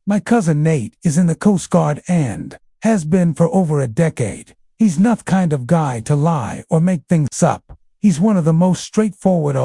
My cousin Nate is in the Coast Guard and has been for over a decade. He's not kind of guy to lie or make things up. He's one of the most straightforward,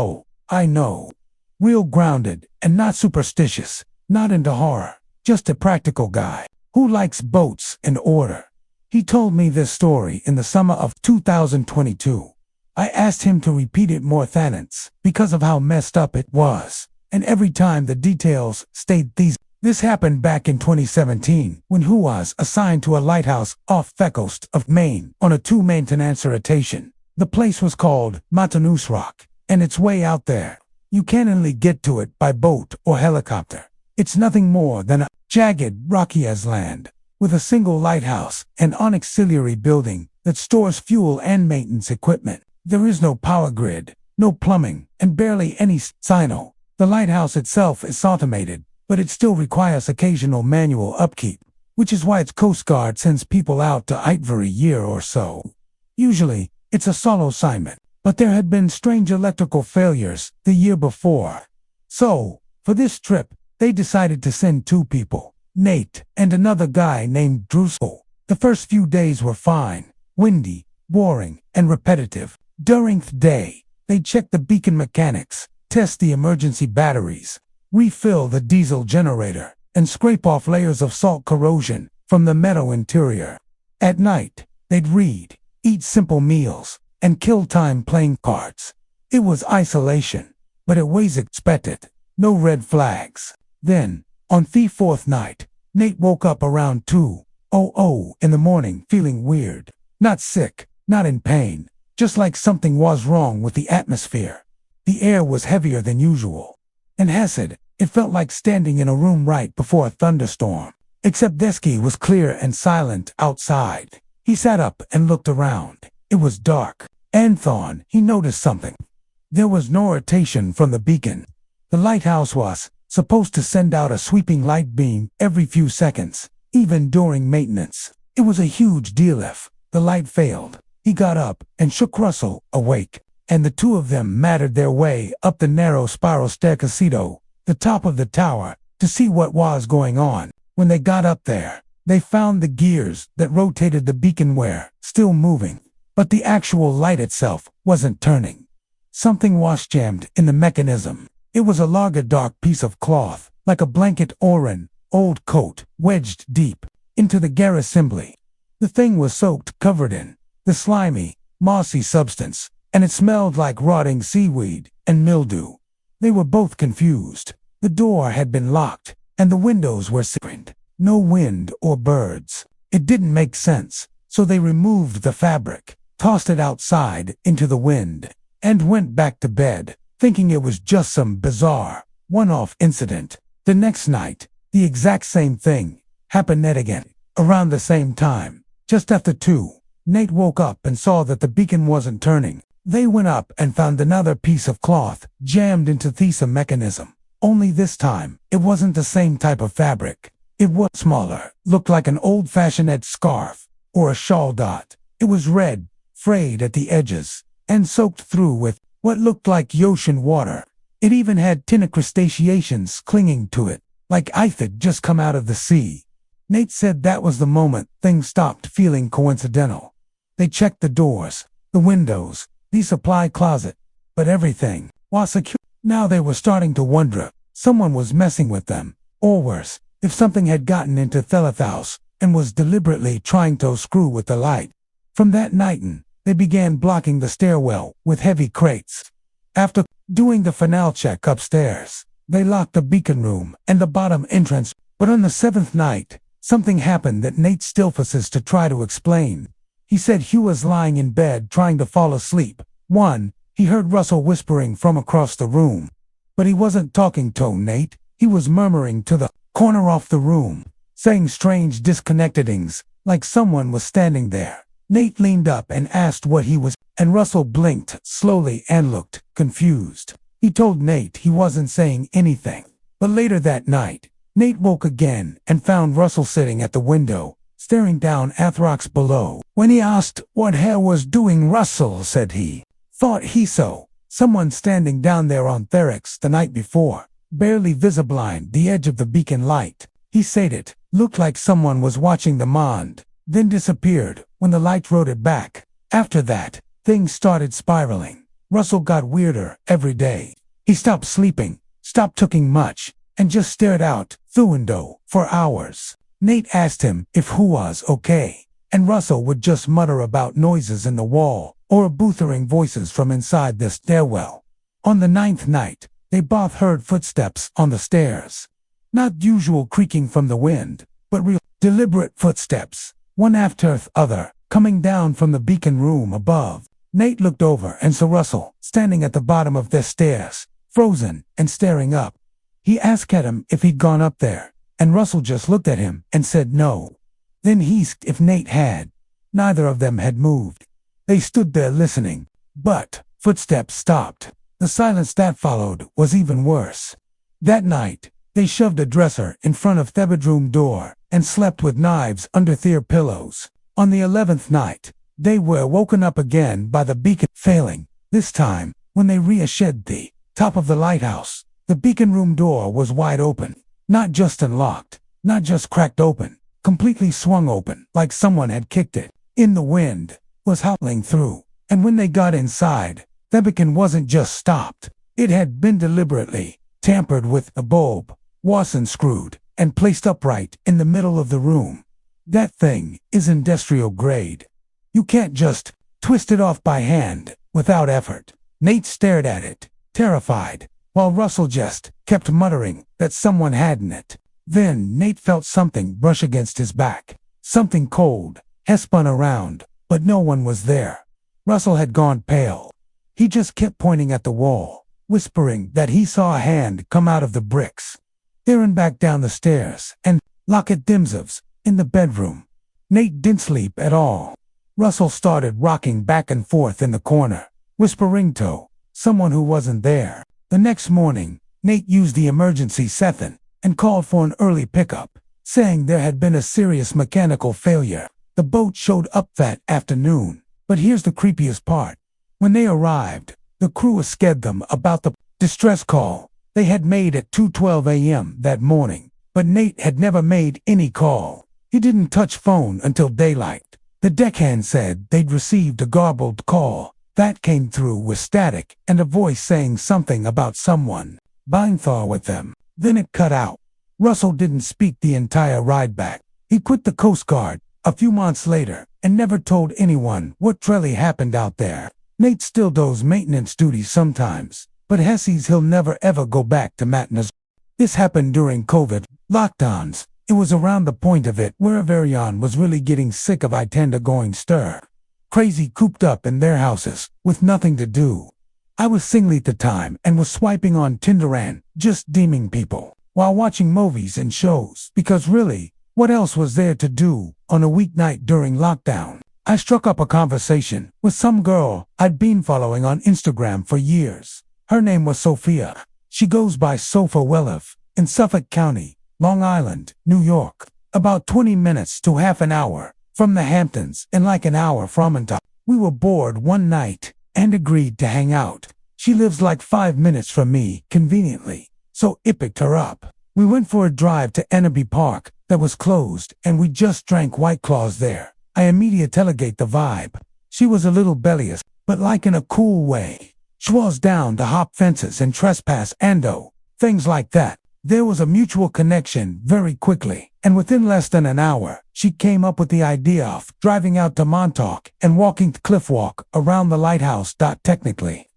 I know. Real grounded and not superstitious, not into horror, just a practical guy who likes boats and order. He told me this story in the summer of 2022. I asked him to repeat it more thanance because of how messed up it was, and every time the details stayed these. This happened back in 2017 when he was assigned to a lighthouse off the coast of Maine on a 2-maintenance rotation. The place was called Mountainous Rock, and it's way out there. You can't only get to it by boat or helicopter. It's nothing more than a jagged, rocky land with a single lighthouse and an auxiliary building that stores fuel and maintenance equipment. There is no power grid, no plumbing, and barely any signal. The lighthouse itself is automated, but it still requires occasional manual upkeep, which is why its Coast Guard sends people out to it every year or so. Usually, it's a solo assignment, but there had been strange electrical failures the year before. So, for this trip, they decided to send 2 people, Nate and another guy named Drusel. The first few days were fine, windy, boring, and repetitive. During the day, they checked the beacon mechanics, test the emergency batteries, refill the diesel generator, and scrape off layers of salt corrosion from the metal interior. At night, they'd read, eat simple meals, and kill time playing cards. It was isolation, but it was expected. No red flags. Then, on the 4th night, Nate woke up around 2:00 in the morning feeling weird. Not sick, not in pain, just like something was wrong with the atmosphere. The air was heavier than usual. And acid, it felt like standing in a room right before a thunderstorm. Except the sky was clear and silent outside. He sat up and looked around. It was dark. And then he noticed something. There was no rotation from the beacon. The lighthouse was supposed to send out a sweeping light beam every few seconds, even during maintenance. It was a huge deal if the light failed. He got up and shook Russell awake, and the 2 of them mattered their way up the narrow spiral staircase to the top of the tower to see what was going on. When they got up there, they found the gears that rotated the beacon were still moving, but the actual light itself wasn't turning. Something was jammed in the mechanism. It was a large dark piece of cloth, like a blanket or an old coat, wedged deep into the gear assembly. The thing was soaked, covered in the slimy, mossy substance, and it smelled like rotting seaweed and mildew. They were both confused. The door had been locked, and the windows were sealed. No wind or birds. It didn't make sense, so they removed the fabric, tossed it outside into the wind, and went back to bed, thinking it was just some bizarre, one-off incident. The next night, the exact same thing happened yet again. Around the same time, just after 2, Nate woke up and saw that the beacon wasn't turning. They went up and found another piece of cloth jammed into the mechanism. Only this time, it wasn't the same type of fabric. It was smaller, looked like an old-fashioned scarf or a shawl dot. It was red, frayed at the edges, and soaked through with what looked like ocean water. It even had tin crustaceans clinging to it, like ice had just come out of the sea. Nate said that was the moment things stopped feeling coincidental. They checked the doors, the windows, the supply closet, but everything was secure. Now they were starting to wonder if someone was messing with them, or worse, if something had gotten into the Lighthouse and was deliberately trying to screw with the light. From that night on, they began blocking the stairwell with heavy crates. After doing the final check upstairs, they locked the beacon room and the bottom entrance. But on the 7th night, something happened that Nate still persists to try to explain. He said he was lying in bed trying to fall asleep. He heard Russell whispering from across the room. But he wasn't talking to Nate. He was murmuring to the corner off the room, saying strange disconnected things, like someone was standing there. Nate leaned up and asked what he was, and Russell blinked slowly and looked confused. He told Nate he wasn't saying anything. But later that night, Nate woke again and found Russell sitting at the window, staring down at the rocks below. When he asked what he was doing, Russell said he thought he saw someone standing down there on Therex the night before, barely visible on the edge of the beacon light. He said it looked like someone was watching the mond, then disappeared when the light rode it back. After that, things started spiraling. Russell got weirder every day. He stopped sleeping, stopped talking much, and just stared out the window for hours. Nate asked him if he was okay, and Russell would just mutter about noises in the wall or boothering voices from inside the stairwell. On the 9th night, they both heard footsteps on the stairs. Not usual creaking from the wind, but real, deliberate footsteps, one after the other, coming down from the beacon room above. Nate looked over and saw Russell standing at the bottom of the stairs, frozen and staring up. He asked him if he'd gone up there, and Russell just looked at him and said no. Then he asked if Nate had. Neither of them had moved. They stood there listening, but footsteps stopped. The silence that followed was even worse. That night, they shoved a dresser in front of the bedroom door and slept with knives under their pillows. On the 11th night, they were woken up again by the beacon failing. This time, when they reassured the top of the lighthouse, the beacon room door was wide open. Not just unlocked, not just cracked open, completely swung open, like someone had kicked it. The wind was howling through, and when they got inside, the beacon wasn't just stopped. It had been deliberately tampered with. A bulb was unscrewed and placed upright in the middle of the room. That thing is industrial grade. You can't just twist it off by hand without effort. Nate stared at it, terrified, while Russell just kept muttering that someone hadn't it. Then Nate felt something brush against his back. Something cold. He spun around, but no one was there. Russell had gone pale. He just kept pointing at the wall, whispering that he saw a hand come out of the bricks. Staring back down the stairs and lock at themselves in the bedroom. Nate didn't sleep at all. Russell started rocking back and forth in the corner, whispering to someone who wasn't there. The next morning, Nate used the emergency setting and called for an early pickup, saying there had been a serious mechanical failure. The boat showed up that afternoon, but here's the creepiest part. When they arrived, the crew scared them about the distress call they had made at 2:12 a.m. that morning, but Nate had never made any call. He didn't touch phone until daylight. The deckhand said they'd received a garbled call that came through with static and a voice saying something about someone buying Thor with them. Then it cut out. Russell didn't speak the entire ride back. He quit the Coast Guard a few months later and never told anyone what really happened out there. Nate still does maintenance duties sometimes, but Hesse's he'll never ever go back to maintenance. This happened during COVID lockdowns. It was around the point of it where Eilean was really getting sick of Itenda going stir crazy cooped up in their houses with nothing to do. I was single at the time and was swiping on Tinder and just deeming people while watching movies and shows, because really, what else was there to do on a weeknight during lockdown? I struck up a conversation with some girl I'd been following on Instagram for years. Her name was Sophia. She goes by Sofa Welliff in Suffolk County, Long Island, New York. About 20 minutes to half an hour from the Hamptons and like an hour from Montauk. We were bored one night and agreed to hang out. She lives like 5 minutes from me, conveniently, so I picked her up. We went for a drive to Enderby Park that was closed, and we just drank White Claws there. I immediately delegate the vibe. She was a little bellious, but like in a cool way. She was down to hop fences and trespass ando, things like that. There was a mutual connection very quickly, and within less than an hour, she came up with the idea of driving out to Montauk and walking the cliff walk around the lighthouse. Technically,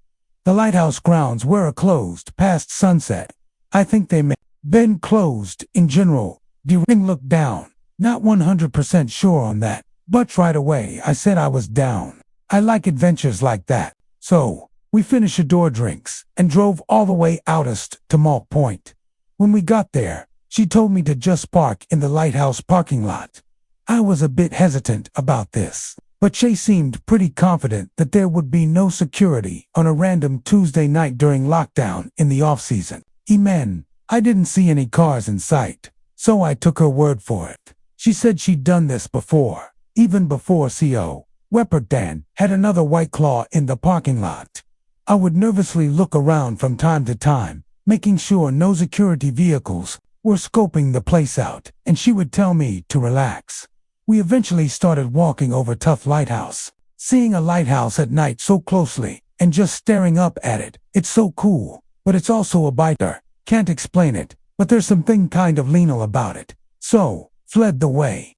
the lighthouse grounds were closed past sunset. I think they may have been closed in general. The ring looked down, not 100% sure on that, but right away I said I was down. I like adventures like that. So, we finished door drinks and drove all the way outest to Malt Point. When we got there, she told me to just park in the lighthouse parking lot. I was a bit hesitant about this, but she seemed pretty confident that there would be no security on a random Tuesday night during lockdown in the off-season. I didn't see any cars in sight, so I took her word for it. She said she'd done this before, even before CO. Wepperdan had another White Claw in the parking lot. I would nervously look around from time to time, making sure no security vehicles were scoping the place out, and she would tell me to relax. We eventually started walking over Tough Lighthouse. Seeing a lighthouse at night so closely, and just staring up at it, it's so cool, but it's also a biter. Can't explain it, but there's something kind of liminal about it. So, fled the way.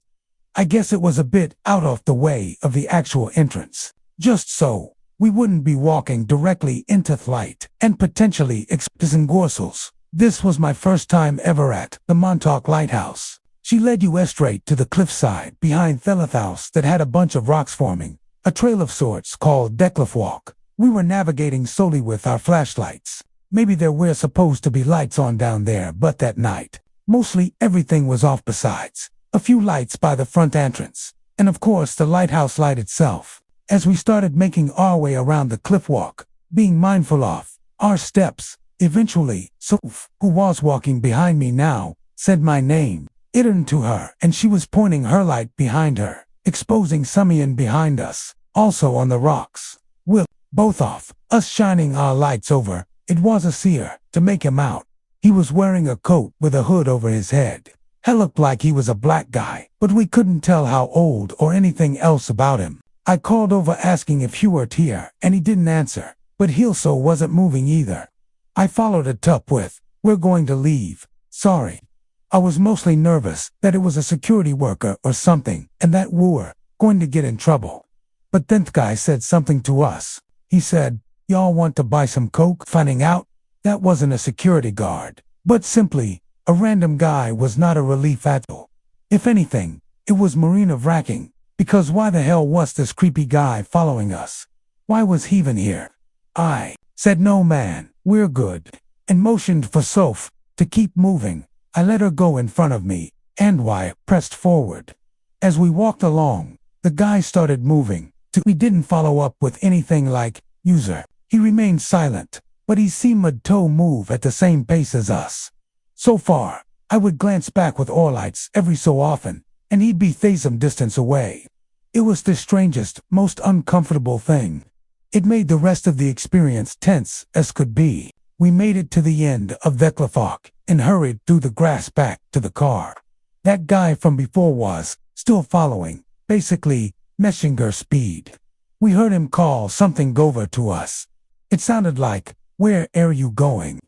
I guess it was a bit out of the way of the actual entrance. Just so we wouldn't be walking directly into light and potentially exposing gorsels. This was my first time ever at the Montauk Lighthouse. She led us straight to the cliffside behind the Lighthouse that had a bunch of rocks forming a trail of sorts called Decliff Walk. We were navigating solely with our flashlights. Maybe there were supposed to be lights on down there, but that night, mostly everything was off besides a few lights by the front entrance, and of course the lighthouse light itself. As we started making our way around the cliff walk, being mindful of our steps, eventually, Soph, who was walking behind me now, said my name. It turned to her, and she was pointing her light behind her, exposing Seguin behind us, also on the rocks. With both of us shining our lights over, it was easier to make him out. He was wearing a coat with a hood over his head. He looked like he was a black guy, but we couldn't tell how old or anything else about him. I called over asking if he were here, and he didn't answer, but he also wasn't moving either. I followed it up with, "We're going to leave. Sorry." I was mostly nervous that it was a security worker or something, and that we were going to get in trouble. But then the guy said something to us. He said, "Y'all want to buy some coke?" Finding out that wasn't a security guard, but simply a random guy was not a relief at all. If anything, it was more nerve-wracking, because why the hell was this creepy guy following us? Why was he even here? I said, "No man, we're good," and motioned for Soph to keep moving. I let her go in front of me, and I pressed forward. As we walked along, the guy started moving. We didn't follow up with anything like, "User." He remained silent, but he seemed to move at the same pace as us. So far, I would glance back with our lights every so often, and he'd be some distance away. It was the strangest, most uncomfortable thing. It made the rest of the experience tense as could be. We made it to the end of Decliff Walk and hurried through the grass back to the car. That guy from before was still following, basically messenger speed. We heard him call something over to us. It sounded like, "Where are you going?"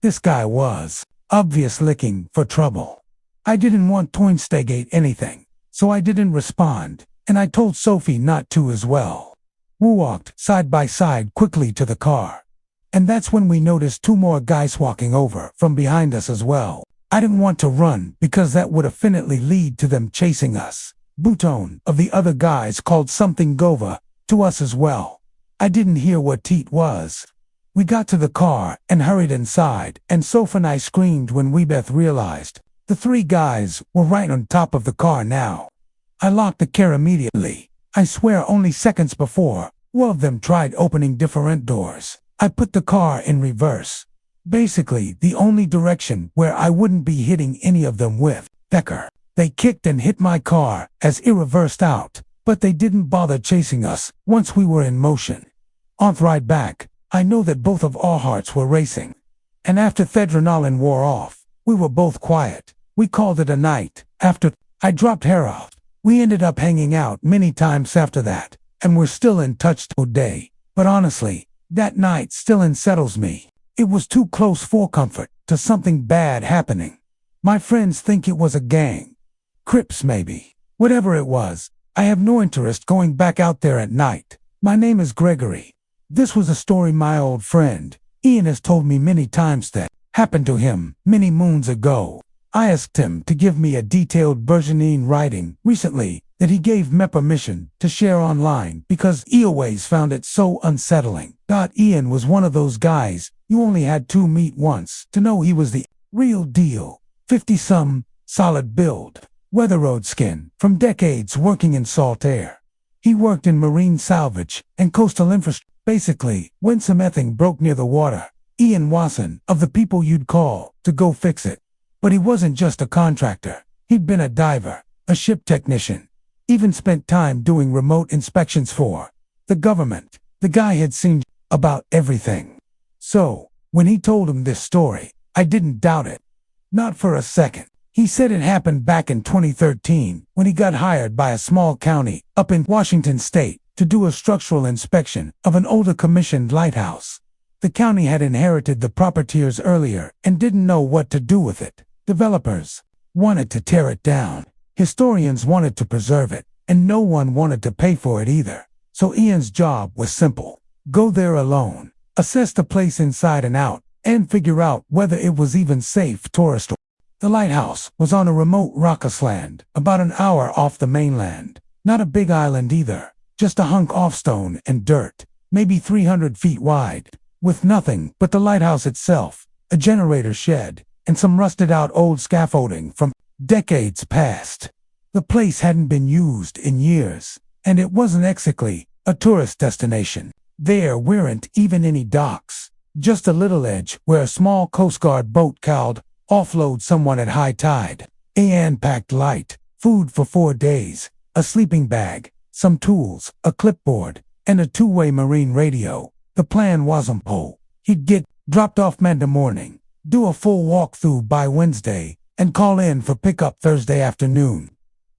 This guy was obviously looking for trouble. I didn't want to instigate anything, so I didn't respond, and I told Sophie not to as well. We walked side by side quickly to the car. And that's when we noticed two more guys walking over from behind us as well. I didn't want to run because that would definitely lead to them chasing us. Bouton of the other guys called something Gova to us as well. I didn't hear what Teat was. We got to the car and hurried inside, and Soph and I screamed when we both realized the three guys were right on top of the car now. I locked the car immediately. I swear only seconds before, one of them tried opening different doors. I put the car in reverse. Basically, the only direction where I wouldn't be hitting any of them with Becker. They kicked and hit my car as it reversed out, but they didn't bother chasing us once we were in motion. On the ride back, I know that both of our hearts were racing. And after the adrenaline wore off, we were both quiet. We called it a night. After I dropped her off, we ended up hanging out many times after that, and we're still in touch today. But honestly, that night still unsettles me. It was too close for comfort to something bad happening. My friends think it was a gang. Crips maybe. Whatever it was, I have no interest going back out there at night. My name is Gregory. This was a story my old friend Ian has told me many times that happened to him many moons ago. I asked him to give me a detailed version in writing recently that he gave me permission to share online because he always found it so unsettling. Ian was one of those guys you only had to meet once to know he was the real deal. 50-some, solid build, weather-road skin from decades working in salt air. He worked in marine salvage and coastal infrastructure. Basically, when something broke near the water, Ian wasn't of the people you'd call to go fix it. But he wasn't just a contractor. He'd been a diver, a ship technician, even spent time doing remote inspections for the government. The guy had seen about everything. So, when he told him this story, I didn't doubt it. Not for a second. He said it happened back in 2013 when he got hired by a small county up in Washington state to do a structural inspection of an older commissioned lighthouse. The county had inherited the property years earlier and didn't know what to do with it. Developers wanted to tear it down. Historians wanted to preserve it, and no one wanted to pay for it either. So Ian's job was simple. Go there alone, assess the place inside and out, and figure out whether it was even safe tourist. The lighthouse was on a remote rockless land, about an hour off the mainland. Not a big island either, just a hunk of stone and dirt, maybe 300 feet wide, with nothing but the lighthouse itself, a generator shed, and some rusted out old scaffolding from decades past. The place hadn't been used in years, and it wasn't exactly a tourist destination. There weren't even any docks, just a little edge where a small Coast Guard boat could offload someone at high tide. Eilean packed light, food for 4 days, a sleeping bag, some tools, a clipboard, and a two-way marine radio. The plan was simple. He'd get dropped off Monday morning, do a full walkthrough by Wednesday, and call in for pickup Thursday afternoon.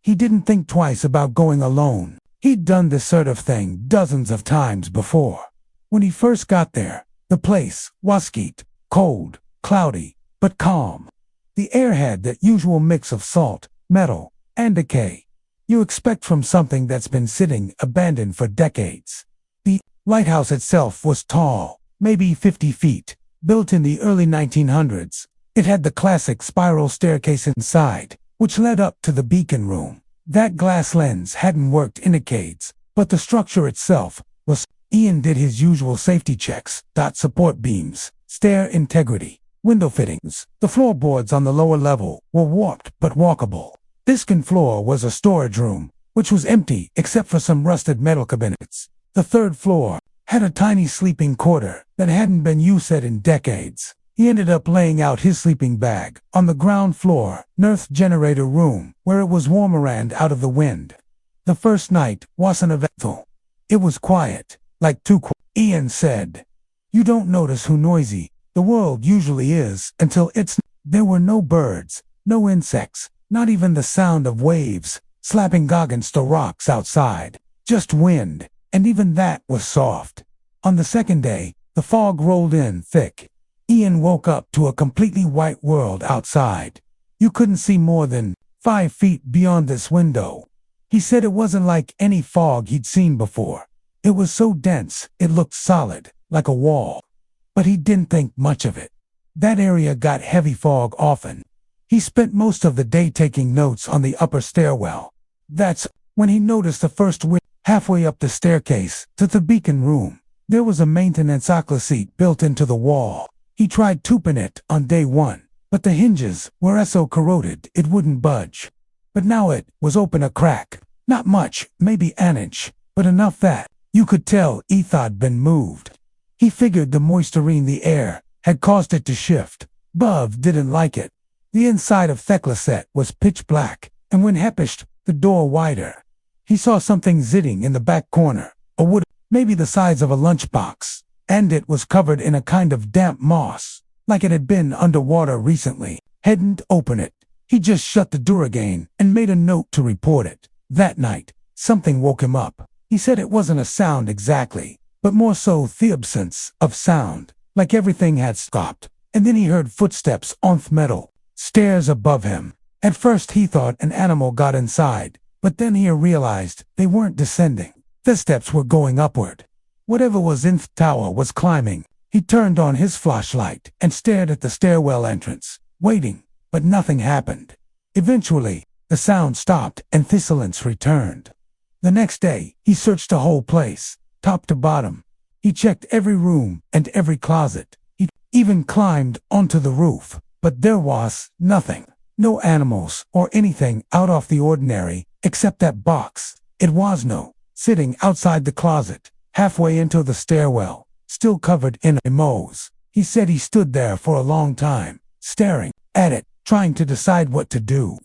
He didn't think twice about going alone. He'd done this sort of thing dozens of times before. When he first got there, the place was skeet, cold, cloudy, but calm. The air had that usual mix of salt, metal, and decay you expect from something that's been sitting abandoned for decades. The lighthouse itself was tall, maybe 50 feet, built in the early 1900s. It had the classic spiral staircase inside, which led up to the beacon room. That glass lens hadn't worked in decades, but the structure itself was. Ian did his usual safety checks, support beams, stair integrity, window fittings. The floorboards on the lower level were warped but walkable. This second floor was a storage room, which was empty except for some rusted metal cabinets. The third floor had a tiny sleeping quarter that hadn't been used in decades. He ended up laying out his sleeping bag on the ground floor, Earth generator room, where it was warmer and out of the wind. The first night wasn't eventful. It was quiet, like too quiet. Ian said, "You don't notice how noisy the world usually is until it's." There were no birds, no insects, not even the sound of waves slapping against the rocks outside. Just wind, and even that was soft. On the second day, the fog rolled in thick. Ian woke up to a completely white world outside. You couldn't see more than 5 feet beyond this window. He said it wasn't like any fog he'd seen before. It was so dense, it looked solid, like a wall. But he didn't think much of it. That area got heavy fog often. He spent most of the day taking notes on the upper stairwell. That's when he noticed the first window halfway up the staircase to the beacon room. There was a maintenance oculus seat built into the wall. He tried tooping it on day one, but the hinges were so corroded it wouldn't budge. But now it was open a crack. Not much, maybe an inch, but enough that you could tell it had been moved. He figured the moisture in the air had caused it to shift. Bub didn't like it. The inside of Theclaset was pitch black, and when he pushed the door wider, he saw something sitting in the back corner, a wood, maybe the size of a lunchbox, and it was covered in a kind of damp moss, like it had been underwater recently. Hadn't opened it. He just shut the door again and made a note to report it. That night, something woke him up. He said it wasn't a sound exactly, but more so the absence of sound, like everything had stopped. And then he heard footsteps on metal stairs above him. At first he thought an animal got inside, but then he realized they weren't descending. The steps were going upward. Whatever was in the tower was climbing. He turned on his flashlight and stared at the stairwell entrance, waiting, but nothing happened. Eventually, the sound stopped and the silence returned. The next day, he searched the whole place, top to bottom. He checked every room and every closet. He even climbed onto the roof, but there was nothing. No animals or anything out of the ordinary, except that box. It was sitting outside the closet, halfway into the stairwell, still covered in moss. He said he stood there for a long time, staring at it, trying to decide what to do.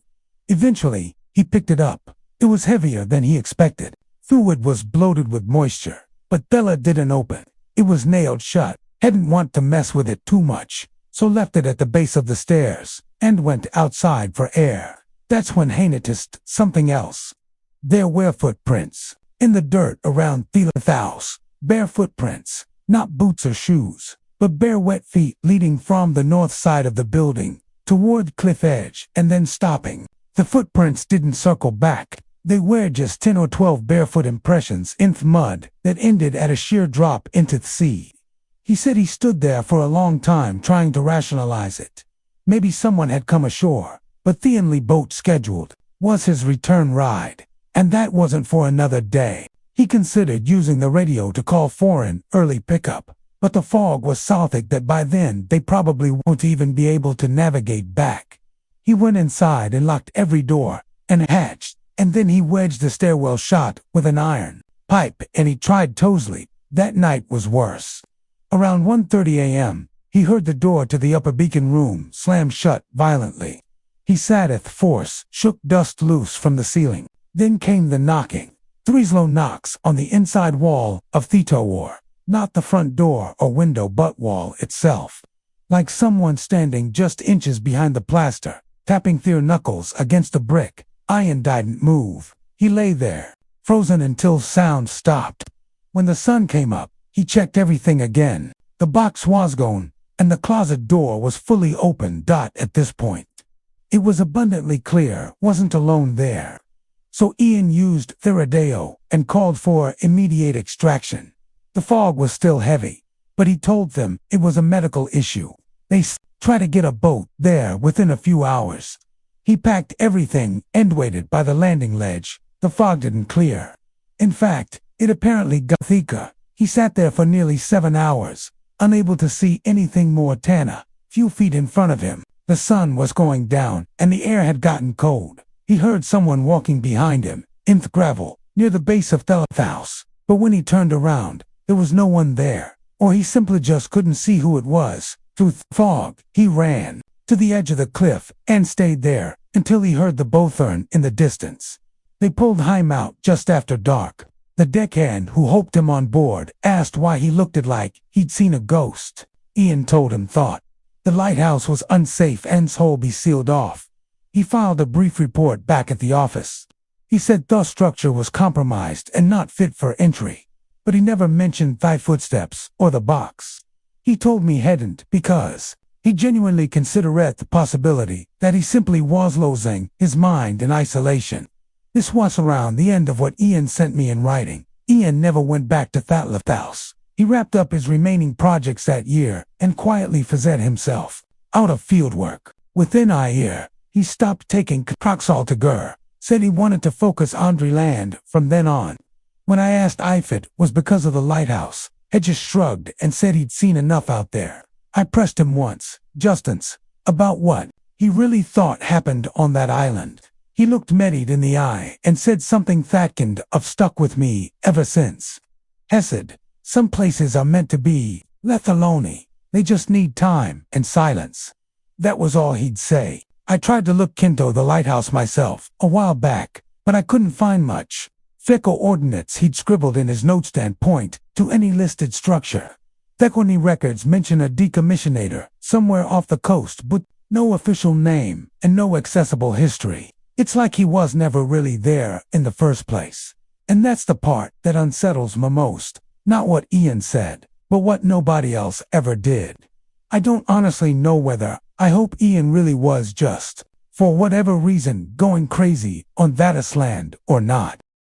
Eventually, he picked it up. It was heavier than he expected. Fluid was bloated with moisture, but Bella didn't open. It was nailed shut. Hadn't want to mess with it too much. so left it at the base of the stairs and went outside for air. That's when he noticed something else. There were footprints in the dirt around the Lighthouse. Bare footprints, not boots or shoes, but bare wet feet leading from the north side of the building toward the cliff edge and then stopping. The footprints didn't circle back. They were just 10 or 12 barefoot impressions in the mud that ended at a sheer drop into the sea. He said he stood there for a long time trying to rationalize it. Maybe someone had come ashore, but the only boat scheduled was his return ride, and that wasn't for another day. He considered using the radio to call for an early pickup, but the fog was so thick that by then they probably won't even be able to navigate back. He went inside and locked every door and hatch, and then he wedged the stairwell shut with an iron pipe, and he tried toe sleep. That night was worse. Around 1:30 a.m., he heard the door to the upper beacon room slam shut violently. He sat at the force, shook dust loose from the ceiling. Then came the knocking. 3 slow knocks on the inside wall of the tower, not the front door or window but wall itself. Like someone standing just inches behind the plaster, tapping their knuckles against the brick. Eilean didn't move. He lay there, frozen until sound stopped. When the sun came up, he checked everything again. The box was gone, and the closet door was fully open. At this point, it was abundantly clear wasn't alone there. So Eilean used the radio and called for immediate extraction. The fog was still heavy, but he told them it was a medical issue. They tried to get a boat there within a few hours. He packed everything and waited by the landing ledge. The fog didn't clear. In fact, it apparently got thicker. He sat there for nearly 7 hours, unable to see anything more than a few feet in front of him. The sun was going down, and the air had gotten cold. He heard someone walking behind him, in the gravel, near the base of the Lighthouse. But when he turned around, there was no one there, or he simply just couldn't see who it was. Through the fog, he ran to the edge of the cliff and stayed there until he heard the boathorn in the distance. They pulled him out just after dark. The deckhand who hoped him on board asked why he looked it like he'd seen a ghost. Eilean told him thought the lighthouse was unsafe and so be sealed off. He filed a brief report back at the office. He said the structure was compromised and not fit for entry, but he never mentioned the footsteps or the box. He told me hadn't because he genuinely considered the possibility that he simply was losing his mind in isolation. This was around the end of what Eilean sent me in writing. Eilean never went back to that Lighthouse. He wrapped up his remaining projects that year and quietly fizzed himself out of fieldwork. Within a year, he stopped taking trucks altogether, said he wanted to focus on land from then on. When I asked if it was because of the lighthouse, he just shrugged and said he'd seen enough out there. I pressed him once, about what he really thought happened on that island. He looked Medied in the eye and said something that kind of stuck with me ever since. He said, some places are meant to be left alone. They just need time and silence. That was all he'd say. I tried to look into the lighthouse myself a while back, but I couldn't find much. The coordinates he'd scribbled in his notes didn't point to any listed structure. The only records mention a decommissionator somewhere off the coast, but no official name and no accessible history. It's like he was never really there in the first place. And that's the part that unsettles me most. Not what Eilean said, but what nobody else ever did. I don't honestly know whether I hope Eilean really was just, for whatever reason, going crazy on that island or not.